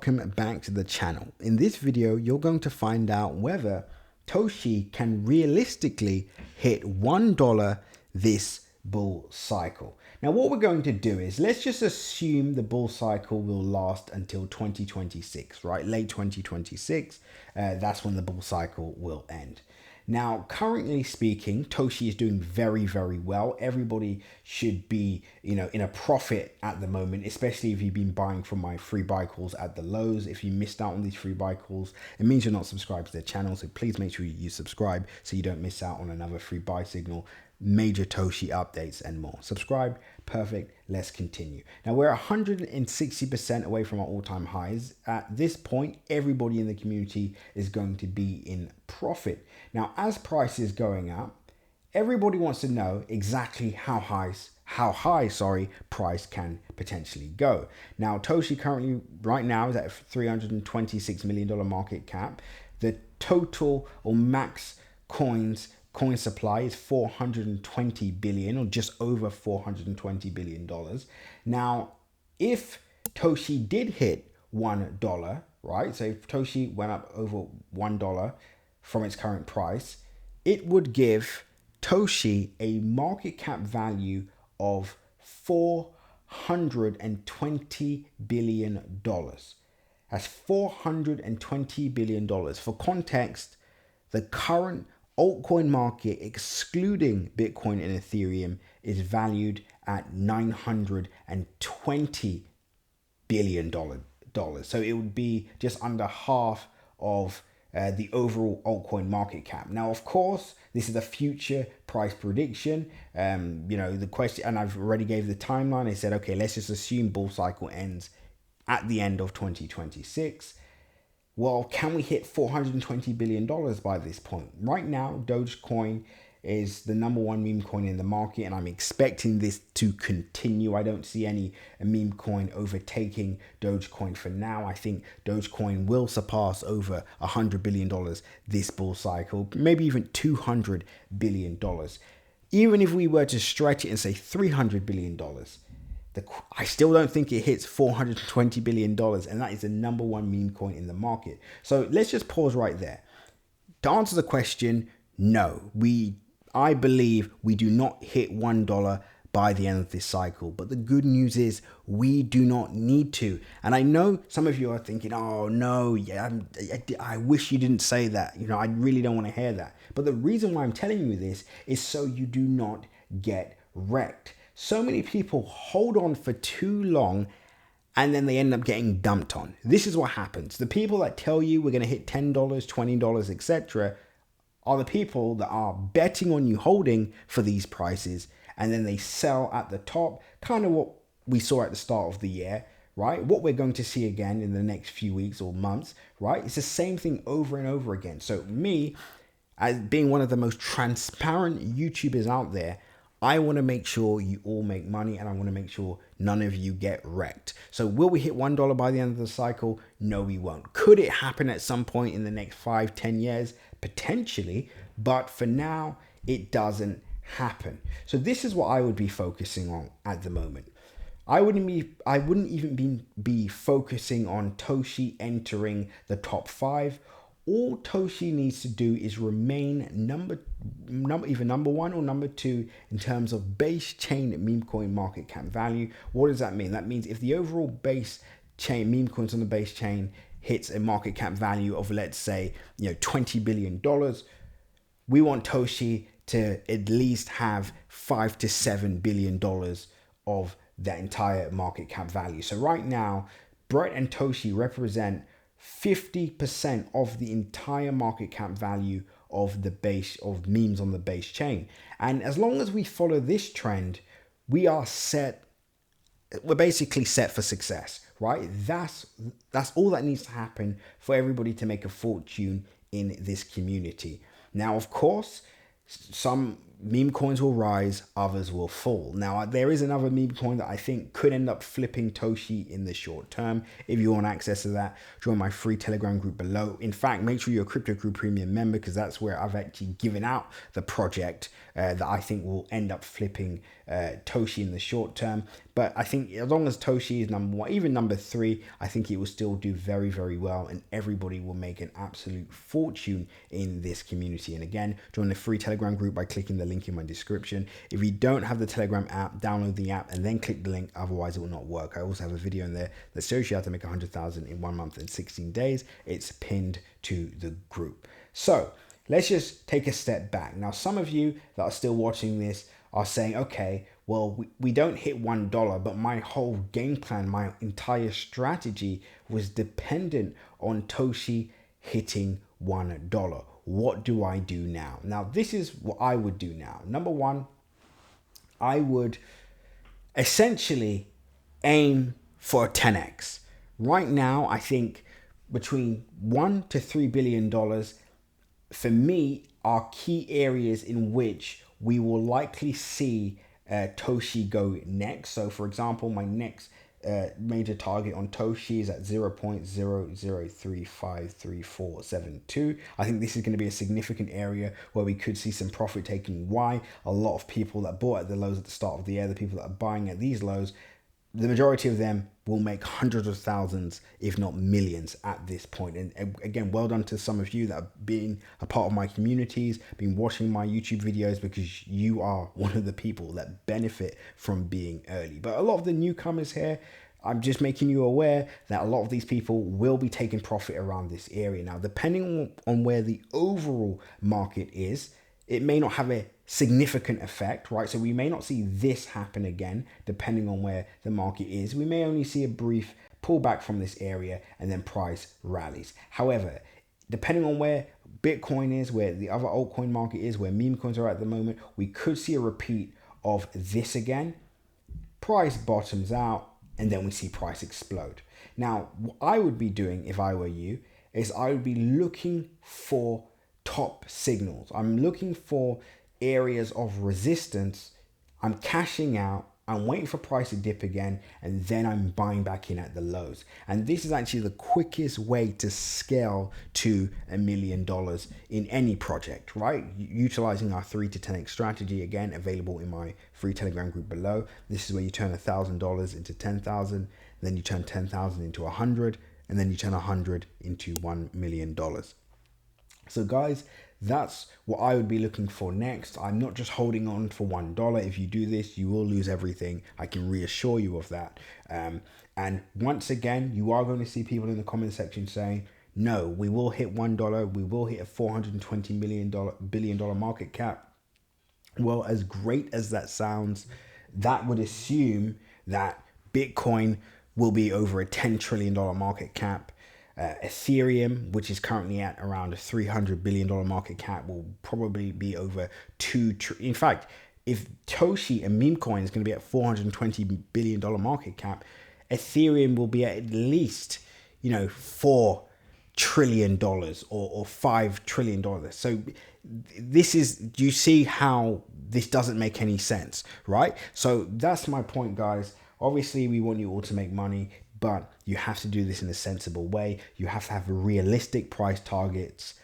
welcome back to the channel. In this video, you're going to find out whether Toshi can realistically hit $1 this bull cycle. Now, what we're going to do is let's just assume the bull cycle will last until 2026, right? Late 2026, that's when the bull cycle will end. Now, currently speaking, Toshi is doing very, very well. Everybody should be, in a profit at the moment, especially if you've been buying from my free buy calls at the lows. If you missed out on these free buy calls, it means you're not subscribed to their channel. So please make sure you subscribe so you don't miss out on another free buy signal, major Toshi updates and more. Subscribe. Perfect. Let's continue. Now we're 160% away from our all-time highs. At this point, everybody in the community is going to be in profit. Now, as price is going up, everybody wants to know exactly how high price can potentially go. Now, Toshi currently right now is at a $326 million market cap. The total or max coin supply is 420 billion, or just over 420 billion dollars. Now, if Toshi did hit $1, right? So if Toshi went up over $1 from its current price, it would give Toshi a market cap value of $420 billion. That's $420 billion. For context, the current altcoin market, excluding Bitcoin and Ethereum, is valued at $920 billion. So it would be just under half of the overall altcoin market cap. Now, of course, this is a future price prediction. The question, and I've already gave the timeline. I said, okay, let's just assume bull cycle ends at the end of 2026. Well, can we hit $420 billion by this point? Right now, Dogecoin is the #1 meme coin in the market, and I'm expecting this to continue. I don't see any meme coin overtaking Dogecoin for now. I think Dogecoin will surpass over $100 billion this bull cycle, maybe even $200 billion. Even if we were to stretch it and say $300 billion, I still don't think it hits $420 billion, and that is the #1 meme coin in the market. So let's just pause right there. To answer the question, no, I believe we do not hit $1 by the end of this cycle. But the good news is we do not need to. And I know some of you are thinking, oh no, yeah, I wish you didn't say that. I really don't want to hear that. But the reason why I'm telling you this is so you do not get wrecked. So many people hold on for too long and then they end up getting dumped on. This is what happens. The people that tell you we're going to hit $10, $20, etc. are the people that are betting on you holding for these prices, and then they sell at the top, kind of what we saw at the start of the year, right? What we're going to see again in the next few weeks or months, right? It's the same thing over and over again. So me, as being one of the most transparent YouTubers out there, I want to make sure you all make money, and I want to make sure none of you get wrecked. So will we hit $1 by the end of the cycle? No, we won't. Could it happen at some point in the next 5-10 years? Potentially, but for now, it doesn't happen. So this is what I would be focusing on at the moment. I wouldn't even be focusing on Toshi entering the top 5. All Toshi needs to do is remain either #1 or #2 in terms of base chain meme coin market cap value. What does that mean? That means if the overall base chain meme coins on the base chain hits a market cap value of, let's say, $20 billion, we want Toshi to at least have $5 to $7 billion of that entire market cap value. So right now, Brett and Toshi represent 50% of the entire market cap value of the base of memes on the base chain. And as long as we follow this trend, we're basically set for success, right? That's all that needs to happen for everybody to make a fortune in this community. Now, of course, some meme coins will rise, others will fall. Now, there is another meme coin that I think could end up flipping Toshi in the short term. If you want access to that, join my free Telegram group below. In fact, make sure you're a Crypto Crew Premium member, because that's where I've actually given out the project that I think will end up flipping Toshi in the short term. But I think as long as Toshi is number one, even number three, I think it will still do very, very well, and everybody will make an absolute fortune in this community. And again, join the free Telegram group by clicking the link in my description. If you don't have the Telegram app, download the app and then click the link, otherwise it will not work. I also have a video in there that shows you how to make 100,000 in 1 month and 16 days. It's pinned to the group. So let's just take a step back. Now, some of you that are still watching this are saying, okay, well, we don't hit $1, but my whole game plan, my entire strategy was dependent on Toshi hitting $1. What do I do now? Now, this is what I would do now. Number one, I would essentially aim for a 10x. Right now, I think between $1 to $3 billion for me are key areas in which we will likely see Toshi go next. So for example, my next major target on Toshi is at 0.00353472. I think this is going to be a significant area where we could see some profit taking. Why? A lot of people that bought at the lows at the start of the year, the people that are buying at these lows, the majority of them will make hundreds of thousands, if not millions at this point. And again, well done to some of you that have been a part of my communities, been watching my YouTube videos, because you are one of the people that benefit from being early. But a lot of the newcomers here, I'm just making you aware that a lot of these people will be taking profit around this area. Now, depending on where the overall market is, it may not have a significant effect, right? So we may not see this happen again, depending on where the market is. We may only see a brief pullback from this area and then price rallies. However, depending on where Bitcoin is, where the other altcoin market is, where meme coins are at the moment, we could see a repeat of this again. Price bottoms out and then we see price explode. Now, what I would be doing if I were you is I would be looking for top signals. I'm looking for areas of resistance. I'm cashing out. I'm waiting for price to dip again, and then I'm buying back in at the lows. And this is actually the quickest way to scale to $1 million in any project, right? Utilizing our 3 to 10x strategy, again, available in my free Telegram group below. This is where you turn $1,000 into 10,000, then you turn 10,000 into 100, and then you turn 100 into $1 million. So guys, that's what I would be looking for next. I'm not just holding on for $1. If you do this, you will lose everything. I can reassure you of that. And once again, you are going to see people in the comment section saying, no, we will hit $1. We will hit a $420 billion market cap. Well, as great as that sounds, that would assume that Bitcoin will be over a $10 trillion market cap. Ethereum, which is currently at around a $300 billion market cap, will probably be over in fact, if Toshi and memecoin is going to be at $420 billion market cap, Ethereum will be at least, $4 trillion or $5 trillion. So this is, do you see how this doesn't make any sense, right? So that's my point, guys. Obviously, we want you all to make money, but you have to do this in a sensible way. You have to have realistic price targets.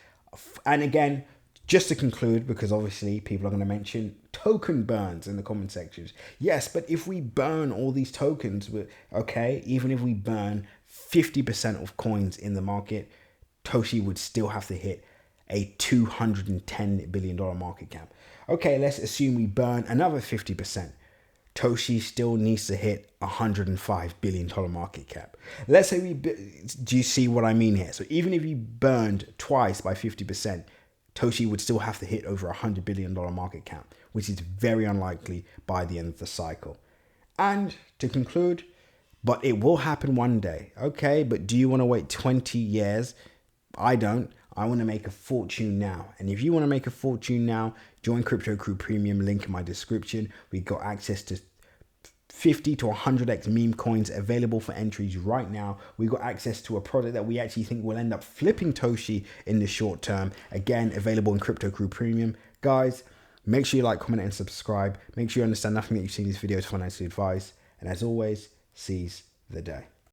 And again, just to conclude, because obviously people are going to mention token burns in the comment sections. Yes, but if we burn all these tokens, okay, even if we burn 50% of coins in the market, Toshi would still have to hit a $210 billion market cap. Okay, let's assume we burn another 50%. Toshi still needs to hit $105 billion market cap. Let's say do you see what I mean here? So even if you burned twice by 50%, Toshi would still have to hit over $100 billion market cap, which is very unlikely by the end of the cycle. And to conclude, but it will happen one day. Okay, but do you want to wait 20 years? I don't. I want to make a fortune now. And if you want to make a fortune now, join Crypto Crew Premium, link in my description. We got access to 50 to 100x meme coins available for entries right now. We got access to a product that we actually think will end up flipping Toshi in the short term. Again, available in Crypto Crew Premium. Guys, Make sure you like, comment, and subscribe. Make sure you understand nothing that you've seen in these videos financial advice. And as always, seize the day.